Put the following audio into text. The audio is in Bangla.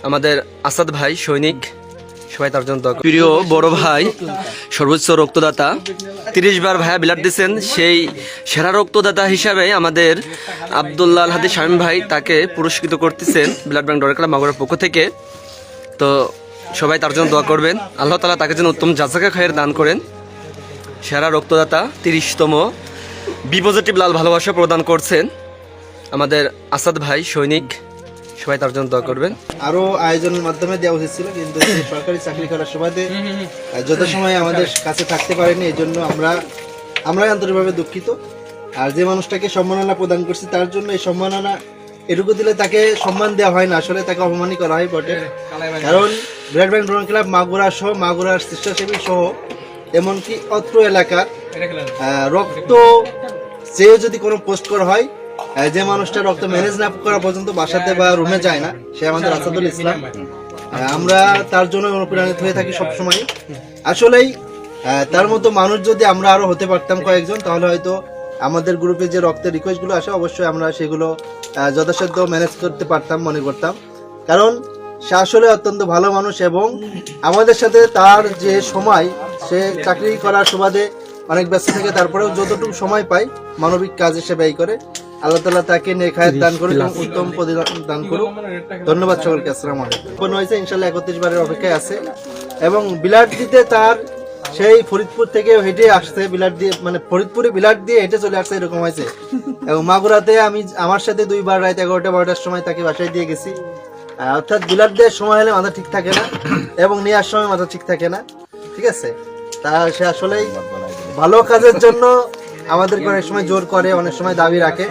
আমাদের আসাদ ভাই সৈনিক, সবাই তার জন্য দোয়া করবেন। প্রিয় বড় ভাই, সর্বোচ্চ রক্তদাতা, 30 বার ভাইয়া ব্লাড দিচ্ছেন, সেই সেরা রক্তদাতা হিসাবে আমাদের আব্দুল্লাহ আল হাদি শামীম ভাই তাকে পুরস্কৃত করতেছেন ব্লাড ব্যাংক ডরকালা মাগুরার পক্ষ থেকে। তো সবাই তার জন্য দোয়া করবেন, আল্লাহ তাআলা তাকে যেন উত্তম জাযাকা খায়ের দান করেন। সেরা রক্তদাতা 30তম বি পজিটিভ লাল ভালোবাসা প্রদান করছেন আমাদের আসাদ ভাই সৈনিক, সবাই তার জন্য দোয়া করবেন। আরো আয়োজনের মাধ্যমে দেওয়া উচিত ছিল, কিন্তু সরকারি চাকরি করার সুবাদে যথাসময়ে আমাদের কাছে থাকতে পারেনি। এই জন্য আমরা আন্তরিকভাবে দুঃখিত। আর যে মানুষটাকে সম্মাননা প্রদান করছি তার জন্য এই সম্মাননা এটুকু দিলে তাকে সম্মান দেওয়া হয় না, আসলে তাকে অপমানই করা হয় বটে। কারণ blood bank donor club Magura সহ, মাগুরার স্বেচ্ছাসেবী সহ, এমনকি অত্র এলাকার রক্ত চেয়ে যদি কোনো পোস্ট করা হয়, যে মানুষটা রক্ত ম্যানেজ না করা পর্যন্ত বাসাতে বা রুমে যায় না, সে আমাদের আসাদুল ইসলাম। আমরা তার জন্য অনুপ্রাণিত হয়ে থাকি সবসময়। আসলেই তার মতো মানুষ যদি আমরা আরো হতে পারতাম কয়েকজন, তাহলে হয়তো আমাদের গ্রুপে যে রক্তের রিকোয়েস্ট গুলো আসে অবশ্যই আমরা সেগুলো যথাসাধ্য ম্যানেজ করতে পারতাম মনে করতাম। কারণ সে আসলে অত্যন্ত ভালো মানুষ, এবং আমাদের সাথে তার যে সময়, সে চাকরি করার সুবাদে অনেক ব্যস্ত থেকে তারপরেও যতটুকু সময় পায় মানবিক কাজে সে ব্যয় করে। আল্লাহ তাআলা তাকে নেক হায়াত দান করুক এবং উত্তম প্রতিদান দান করুক। ধন্যবাদ সকলকে। আসসালামু আলাইকুম। হয়েছে ইনশাআল্লাহ 31 বারের অপেক্ষায় আছে, এবং বিলাট দিতে তার সেই ফরিদপুর থেকে হেঁটে আসছে, বিলাট দিয়ে মানে ফরিদপুরে বিলাট দিয়ে হেঁটে চলে আসছে, এরকম হয়েছে। এবং মাগুরাতে আমি আমার সাথে 2 বার রাত 11টা-12টার সময় তাকে বাসায় দিয়ে গেছি। অর্থাৎ বিলাট দেওয়ার সময় হলে মাথা ঠিক থাকে না, এবং নেওয়ার সময় মাথা ঠিক থাকে না, ঠিক আছে। তা সে আসলেই ভালো কাজের জন্য আমাদেরকে অনেক সময় জোর করে, অনেক সময় দাবি রাখে।